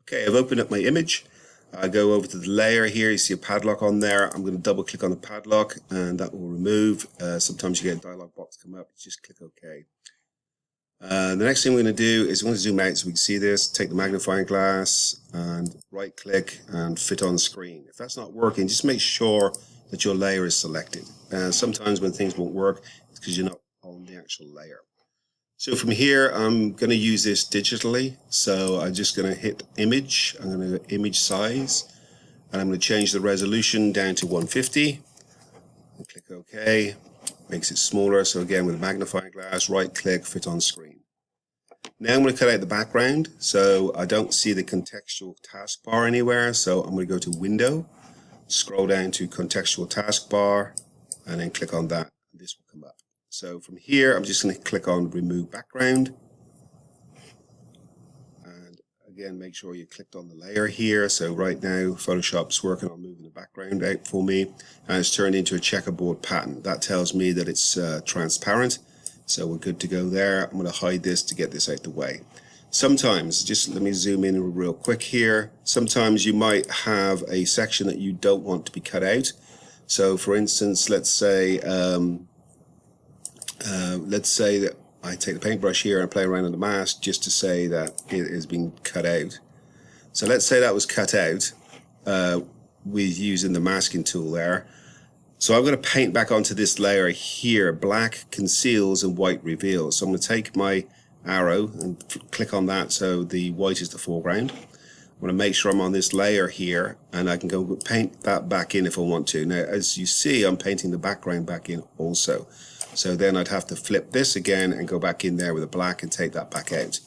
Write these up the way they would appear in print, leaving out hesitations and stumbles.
Okay, I've opened up my image. I go over to the layer here. You see a padlock on there. I'm going to double click on the padlock and that will remove. Sometimes you get a dialog box come up. Just click OK. The next thing we're going to do is we're going to zoom out so we can see this. Take the magnifying glass and right click and fit on screen. If that's not working, just make sure that your layer is selected. Sometimes when things won't work, it's because you're not on the actual layer. So from here, I'm going to use this digitally. So I'm just going to hit image. I'm going to go image size, and I'm going to change the resolution down to 150. And click OK. Makes it smaller. So again, with a magnifying glass, right click, fit on screen. Now I'm going to cut out the background, so I don't see the contextual taskbar anywhere. So I'm going to go to Window, scroll down to contextual taskbar, and then click on that. And this will come up. So from here, I'm just going to click on Remove Background. And again, make sure you clicked on the layer here. So right now, Photoshop's working on moving the background out for me. And it's turned into a checkerboard pattern. That tells me that it's transparent. So we're good to go there. I'm going to hide this to get this out the way. Sometimes, just let me zoom in real quick here. Sometimes you might have a section that you don't want to be cut out. So for instance, let's say that I take the paintbrush here and play around on the mask just to say that it is being cut out. So let's say that was cut out with using the masking tool there. So I'm going to paint back onto this layer here. Black conceals and white reveals. So I'm going to take my arrow and click on that so the white is the foreground. I'm going to make sure I'm on this layer here and I can go paint that back in if I want to. Now as you see, I'm painting the background back in also. So then I'd have to flip this again and go back in there with a black and take that back out.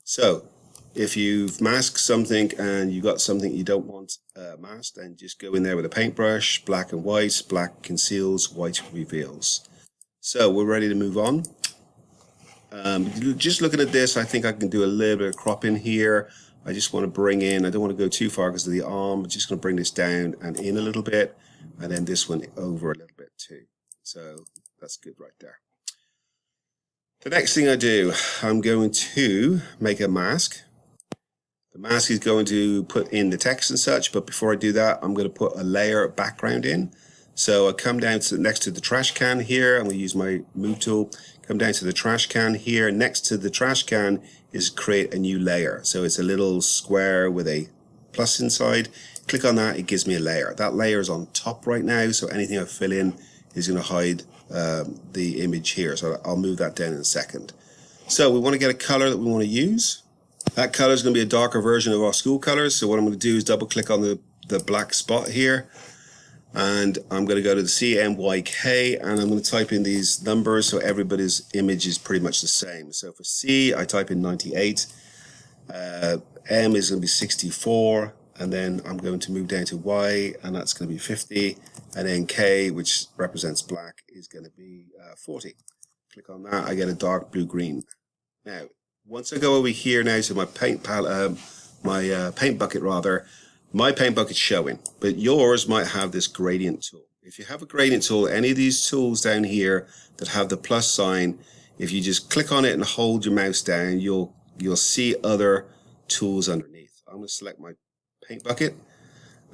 So if you've masked something and you got something you don't want masked, then just go in there with a paintbrush, black and white, black conceals, white reveals. So we're ready to move on. Just looking at this, I think I can do a little bit of cropping here. I just want to bring in, I don't want to go too far because of the arm. I'm just going to bring this down and in a little bit, and then this one over a little bit too. So that's good right there. The next thing I do, I'm going to make a mask. The mask is going to put in the text and such, but before I do that, I'm going to put a layer background in. So I come down to next to the trash can here. I'm going to use my move tool. Come down to the trash can here. Next to the trash can is create a new layer. So it's a little square with a plus inside. Click on that, it gives me a layer. That layer is on top right now, so anything I fill in is going to hide the image here. So I'll move that down in a second. So we want to get a color that we want to use. That color is going to be a darker version of our school colors. So what I'm going to do is double click on the black spot here. And I'm going to go to the CMYK and I'm going to type in these numbers so everybody's image is pretty much the same. So for C, I type in 98. M is going to be 64. And then I'm going to move down to Y, and that's going to be 50. And then K, which represents black, is going to be 40. Click on that, I get a dark blue-green. Now, once I go over here now to my paint bucket rather, my paint bucket's showing, but yours might have this gradient tool. If you have a gradient tool, any of these tools down here that have the plus sign, if you just click on it and hold your mouse down, you'll see other tools underneath. I'm going to select my paint bucket,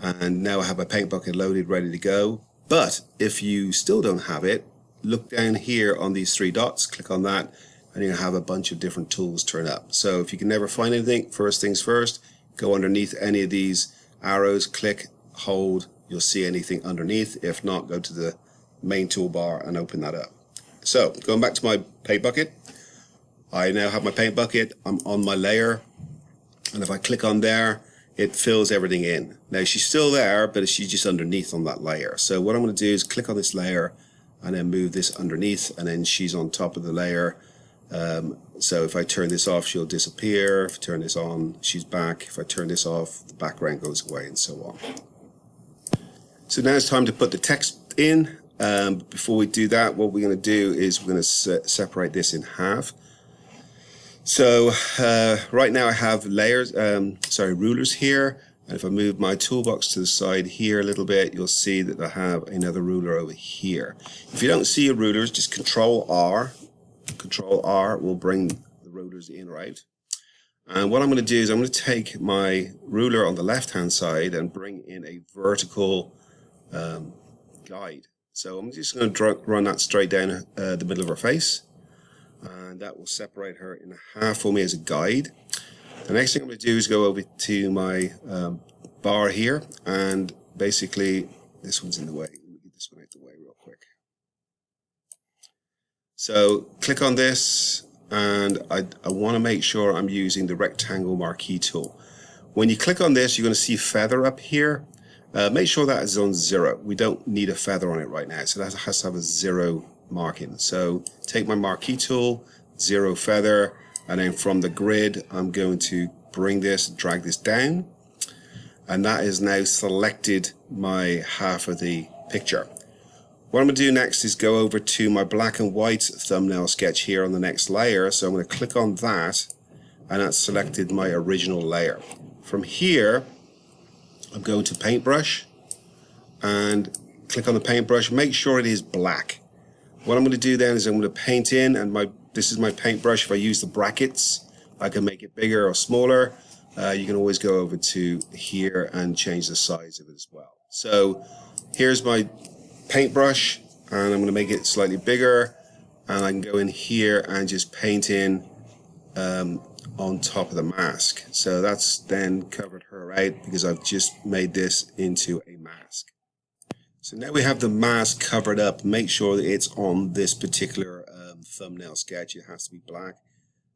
and now I have my paint bucket loaded, ready to go. But if you still don't have it, look down here on these three dots, click on that, and you'll have a bunch of different tools turn up. So if you can never find anything, first things first, go underneath any of these arrows, click, hold, you'll see anything underneath. If not, go to the main toolbar and open that up. So going back to my paint bucket, I now have my paint bucket, I'm on my layer, and if I click on there, it fills everything in. Now she's still there, but she's just underneath on that layer. So what I'm going to do is click on this layer and then move this underneath, and then she's on top of the layer. So if I turn this off, she'll disappear. If I turn this on, she's back. If I turn this off, the background goes away, and so on. So now it's time to put the text in. Before we do that, what we're going to do is we're going to separate this in half. So right now I have rulers here, and if I move my toolbox to the side here a little bit, you'll see that I have another ruler over here. If you don't see your rulers, just Control R. Control R will bring the rulers in or out. And what I'm going to do is I'm going to take my ruler on the left hand side and bring in a vertical guide. So I'm just going to run that straight down the middle of her face, and that will separate her in half for me as a guide. The next thing I'm going to do is go over to my bar here, and basically this one's in the way. Let me get this one out the way real quick. So click on this, and I want to make sure I'm using the rectangle marquee tool. When you click on this, you're going to see feather up here. Make sure that is on 0. We don't need a feather on it right now, so that has to have a 0 marking. So take my marquee tool, 0 feather, and then from the grid I'm going to bring this, drag this down, and that is now selected my half of the picture. What I'm going to do next is go over to my black and white thumbnail sketch here on the next layer. So I'm going to click on that, and that's selected my original layer. From here, I'm going to paintbrush and click on the paintbrush. Make sure it is black. What I'm going to do then is I'm going to paint in, and this is my paintbrush. If I use the brackets, I can make it bigger or smaller. You can always go over to here and change the size of it as well. So here's my paintbrush, and I'm going to make it slightly bigger, and I can go in here and just paint in on top of the mask. So that's then covered her out because I've just made this into a mask. So now we have the mask covered up. Make sure that it's on this particular thumbnail sketch. It has to be black.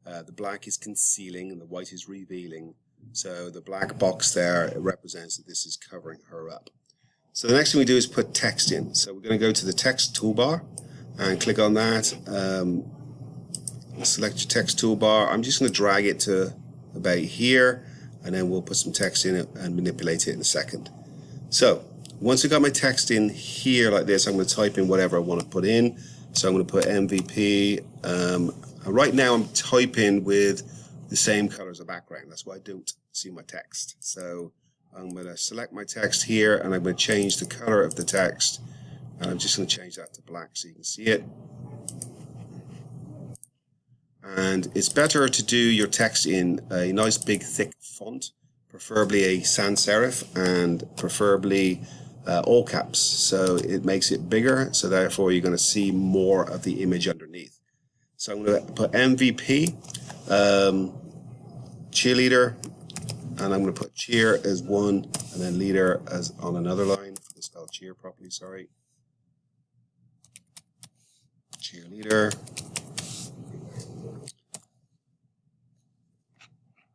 The black is concealing and the white is revealing. So the black box there, it represents that this is covering her up. So the next thing we do is put text in. So we're going to go to the text toolbar and click on that. Select your text toolbar. I'm just going to drag it to about here, and then we'll put some text in it and manipulate it in a second. So once I've got my text in here like this, I'm going to type in whatever I want to put in. So I'm going to put MVP. Right now I'm typing with the same color as the background. That's why I don't see my text. So I'm going to select my text here, and I'm going to change the color of the text, and I'm just going to change that to black so you can see it. And it's better to do your text in a nice big thick font, preferably a sans serif, and preferably all caps, so it makes it bigger, so therefore you're going to see more of the image underneath. So I'm going to put MVP, cheerleader, and I'm going to put cheer as one, and then leader as on another line. If I can spell cheer properly, sorry. Cheerleader.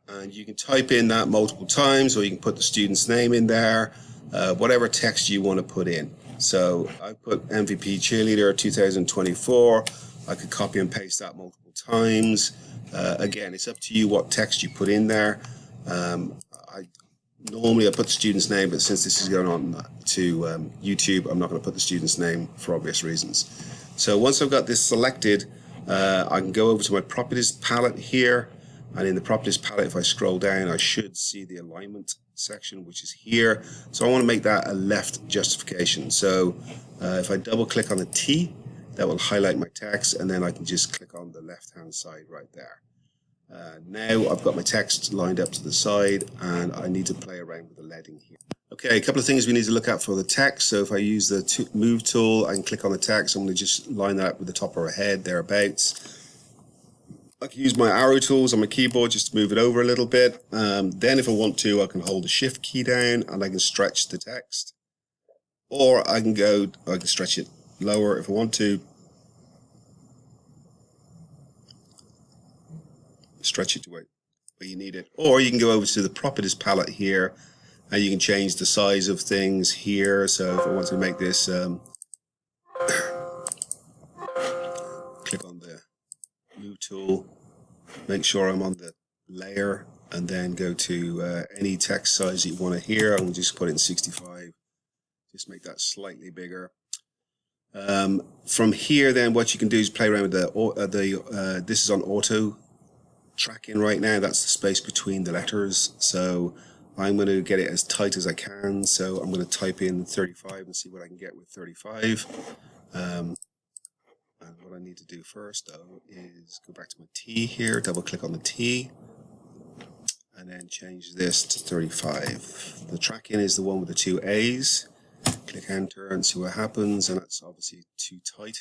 And you can type in that multiple times, or you can put the student's name in there, whatever text you want to put in. So I put MVP cheerleader 2024. I could copy and paste that multiple times. Again, it's up to you what text you put in there. Normally I put the student's name, but since this is going on to YouTube, I'm not going to put the student's name for obvious reasons. So once I've got this selected, I can go over to my properties palette here. And in the properties palette, if I scroll down, I should see the alignment section, which is here. So I want to make that a left justification. So if I double click on the T, that will highlight my text, and then I can just click on the left hand side right there. Now I've got my text lined up to the side, and I need to play around with the leading here. Okay, a couple of things we need to look at for the text. So if I use the move tool, I can click on the text. I'm going to just line that up with the top of her head, thereabouts. I can use my arrow tools on my keyboard just to move it over a little bit. Then if I want to, I can hold the shift key down and I can stretch the text. Or I can stretch it lower if I want to. Stretch it to where you need it. Or you can go over to the properties palette here, and you can change the size of things here. So if I want to make this, click on the move tool, make sure I'm on the layer, and then go to any text size that you want to here. I'm just put it in 65, just make that slightly bigger. From here then what you can do is play around with this is on auto tracking right now. That's the space between the letters, so I'm going to get it as tight as I can. So I'm going to type in 35 and see what I can get with 35. And what I need to do first though is go back to my T here, double click on the T, and then change this to 35. The tracking is the one with the two A's. Click enter and see what happens, and that's obviously too tight.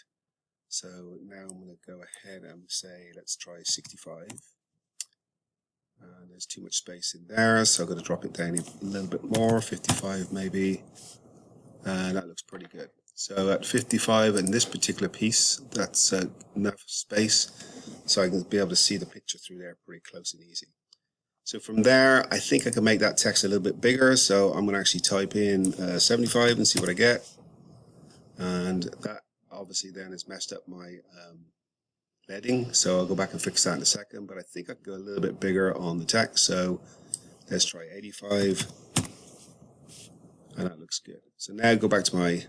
So now I'm going to go ahead and say let's try 65. There's too much space in there, so I'm going to drop it down a little bit more, 55 maybe, and that looks pretty good. So at 55 in this particular piece, that's enough space so I can be able to see the picture through there pretty close and easy. So from there, I think I can make that text a little bit bigger, so I'm going to actually type in 75 and see what I get. And that obviously then has messed up my leading, so I'll go back and fix that in a second, but I think I can go a little bit bigger on the text, so let's try 85, and that looks good. So now go back to my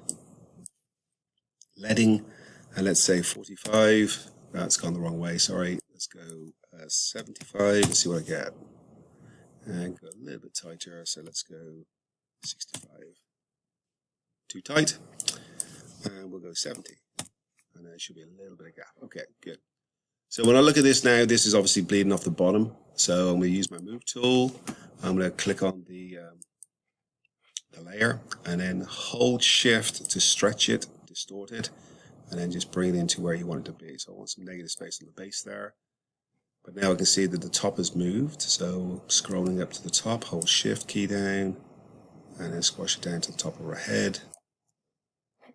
leading, and let's say 45, that's gone the wrong way, sorry, let's go 75 and see what I get, and go a little bit tighter, so let's go 65, too tight, and we'll go 70, and there should be a little bit of gap. Okay, good. So when I look at this now, this is obviously bleeding off the bottom. So I'm going to use my move tool. I'm going to click on the layer and then hold shift to stretch it, distort it, and then just bring it into where you want it to be. So I want some negative space on the base there. But now I can see that the top has moved. So scrolling up to the top, hold shift key down, and then squash it down to the top of our head.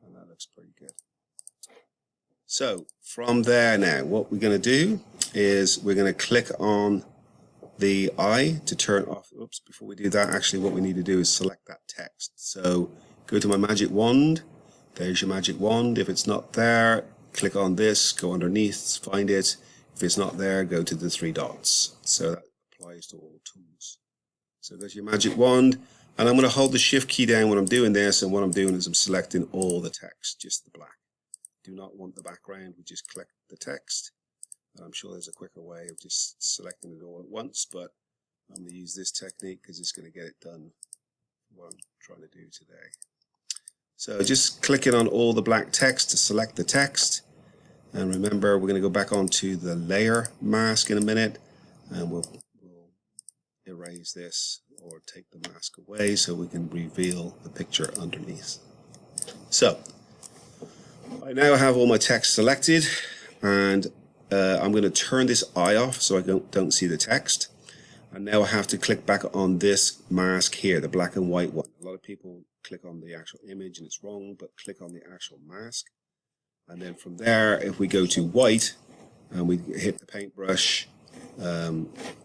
And that looks pretty good. So from there now, what we're going to do is we're going to click on the eye to turn off. Oops, before we do that, actually what we need to do is select that text. So go to my magic wand. There's your magic wand. If it's not there, click on this, go underneath, find it. If it's not there, go to the three dots. So that applies to all tools. So go to your magic wand, and I'm going to hold the shift key down when I'm doing this, and what I'm doing is I'm selecting all the text, just the black. Do not want the background, we just click the text. And I'm sure there's a quicker way of just selecting it all at once, but I'm going to use this technique because it's going to get it done what I'm trying to do today. So just clicking on all the black text to select the text, and remember we're going to go back onto the layer mask in a minute, and we'll erase this or take the mask away so we can reveal the picture underneath. So I now have all my text selected, and I'm going to turn this eye off so I don't see the text. And now I have to click back on this mask here, the black and white one. A lot of people click on the actual image and it's wrong, but click on the actual mask. And then from there, if we go to white and we hit the paintbrush,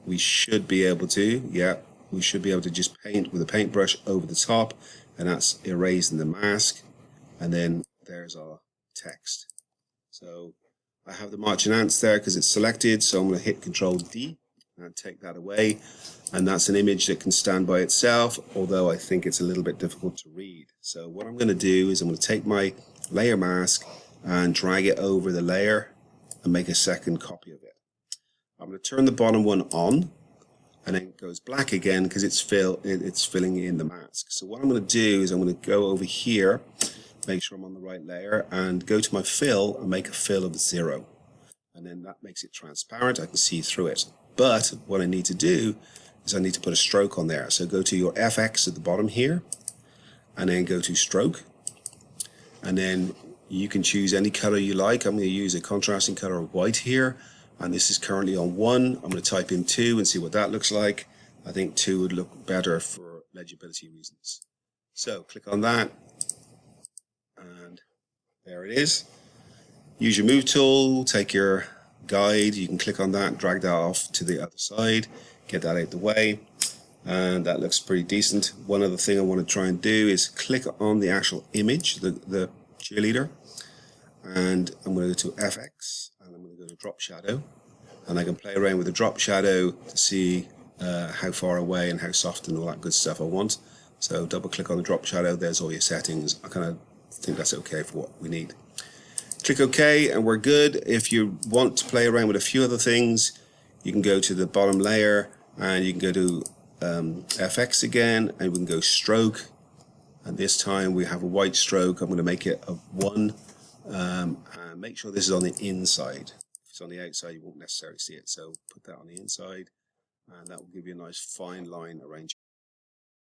we should be able to, we should be able to just paint with a paintbrush over the top, and that's erasing the mask. And then there's our text. So I have the marching ants there because it's selected, so I'm going to hit Control D and take that away, and that's an image that can stand by itself, although I think it's a little bit difficult to read. So what I'm going to do is I'm going to take my layer mask and drag it over the layer and make a second copy of it. I'm going to turn the bottom one on, and then it goes black again because it's filling in the mask. So what I'm going to do is I'm going to go over here, make sure I'm on the right layer, and go to my fill and make a fill of 0. And then that makes it transparent, I can see through it. But what I need to do is I need to put a stroke on there. So go to your FX at the bottom here, and then go to stroke, and then you can choose any color you like. I'm going to use a contrasting color of white here, and this is currently on 1. I'm going to type in 2 and see what that looks like. I think 2 would look better for legibility reasons. So click on that, and there it is. Use your move tool, take your guide, you can click on that, drag that off to the other side, get that out the way, and that looks pretty decent. One other thing I want to try and do is click on the actual image, the cheerleader, and I'm going to go to FX, and I'm going to go to drop shadow, and I can play around with the drop shadow to see how far away and how soft and all that good stuff I want. So double click on the drop shadow, there's all your settings. I kind of think that's okay for what we need. Click OK and we're good. If you want to play around with a few other things, you can go to the bottom layer and you can go to FX again, and we can go stroke, and this time we have a white stroke. I'm going to make it a 1, and make sure this is on the inside. If it's on the outside you won't necessarily see it, so put that on the inside, and that will give you a nice fine line arrangement.